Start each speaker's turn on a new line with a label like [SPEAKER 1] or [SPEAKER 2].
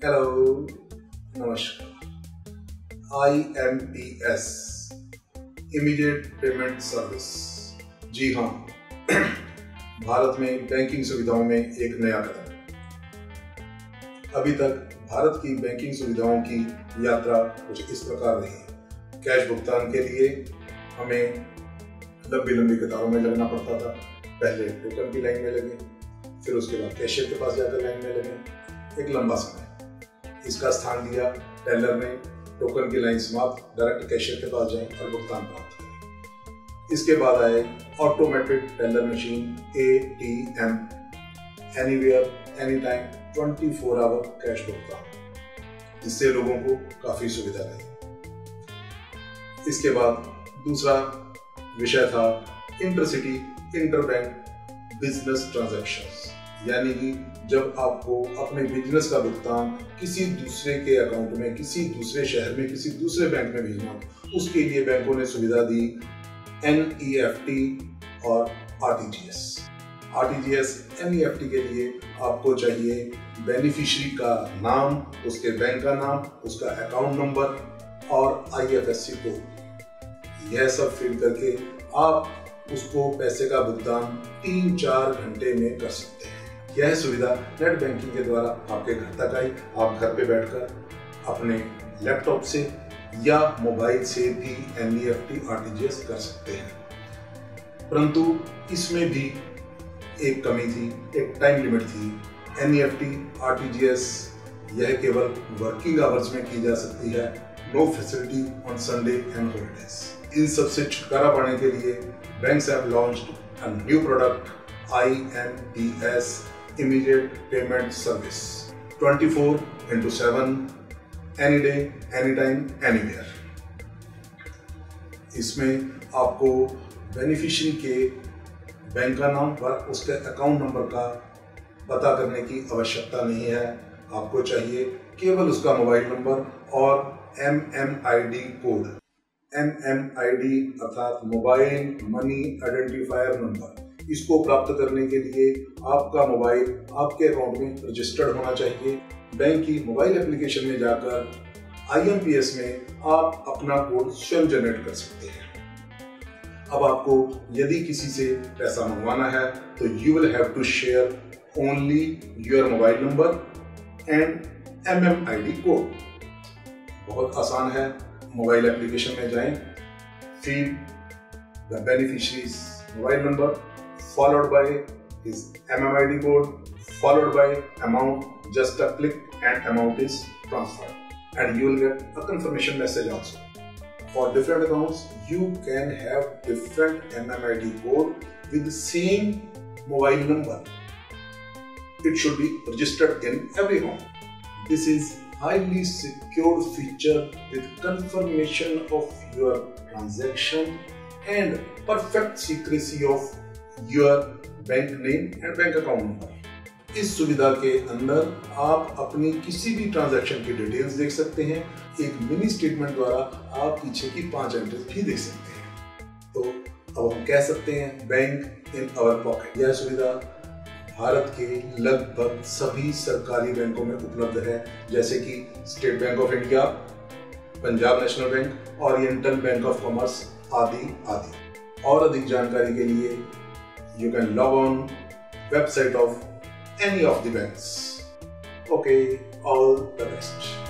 [SPEAKER 1] Hello, नमस्कार। IMPS immediate payment service, जी हाँ, भारत में बैंकिंग सुविधाओं में एक नया कदम। अभी तक भारत की बैंकिंग सुविधाओं की यात्रा कुछ इस प्रकार रही है। कैश भुगतान के लिए हमें लंबी लंबी कतारों में लगना पड़ता था। पहले टोकन की लाइन में लगे, फिर उसके बाद कैशियर के पास जाकर लाइन में लगे, एक लंबा समय। इसका स्थान लिया टेलर ने। टोकन की लाइन समाप्त, डायरेक्ट कैशियर के पास जाएं और भुगतान प्राप्त करें। इसके बाद आए automated teller machine, ATM, anywhere any time 24 hour cash भुगतान, जिससे लोगों को काफी सुविधा रही। इसके बाद दूसरा विषय था इंटरसिटी इंटरबैंक बिजनेस ट्रांजैक्शंस, यानी कि जब आपको अपने बिजनेस का भुगतान किसी दूसरे के अकाउंट में, किसी दूसरे शहर में, किसी दूसरे बैंक में भेजना हो, उसके लिए बैंकों ने सुविधा दी NEFT और RTGS। RTGS, NEFT के लिए आपको चाहिए बेनिफिशियरी का नाम, उसके बैंक का नाम, उसका अकाउंट नंबर और IFSC कोड। यह सब फिल करके आप उसको पैसे का भुगतान 3-4 घंटे में कर सकते हैं। यह सुविधा नेट बैंकिंग के द्वारा आपके घर तक आई। आप घर पे बैठकर अपने लैपटॉप से या मोबाइल से भी NEFT RTGS कर सकते हैं। परंतु इसमें भी एक कमी थी, एक टाइम लिमिट थी। NEFT RTGS यह केवल वर्किंग आवर्स में की जा सकती है। No facility on Sunday and holidays. इन सबसे छुटकारा पाने के लिए banks have launched a new product, IMPS immediate payment service, 24/7, any day, any time, anywhere. इसमें आपको बेनिफिशियरी के बैंक का नाम पर उसके अकाउंट नंबर का पता करने की आवश्यकता नहीं है। आपको चाहिए केवल उसका मोबाइल नंबर और MMID कोड। MMID अर्थात मोबाइल मनी आइडेंटिफायर नंबर। इसको प्राप्त करने के लिए आपका मोबाइल आपके अकाउंट में रजिस्टर्ड होना चाहिए। बैंक की मोबाइल एप्लीकेशन में जाकर IMPS में आप अपना कोड स्वयं जनरेट कर सकते हैं। अब आपको यदि किसी से पैसा मंगवाना है तो you will have to share only your mobile number and MMID code. बहुत आसान है। मोबाइल एप्लीकेशन में जाएं, feed the beneficiary's mobile number followed by his MMID code, followed by amount. Just a click and amount is transferred, and you will get a confirmation message also. For different accounts, you can have different MMID code with the same mobile number. It should be registered in every home. This is highly secured feature with confirmation of your transaction and perfect secrecy of your bank name and bank account number. इस सुविधा के अंदर आप अपनी किसी भी transaction की details देख सकते हैं। एक मिनी स्टेटमेंट द्वारा आप पीछे की 5 एंट्रीज भी देख सकते हैं। तो अब हम कह सकते हैं बैंक इन आवर पॉकेट। यह सुविधा भारत के लगभग सभी सरकारी बैंकों में उपलब्ध है, जैसे कि state bank of India, Punjab national bank, oriental bank of commerce आदि आदि। और अधिक जानकारी के लिए you can log on website of any of the banks. Okay, all the best.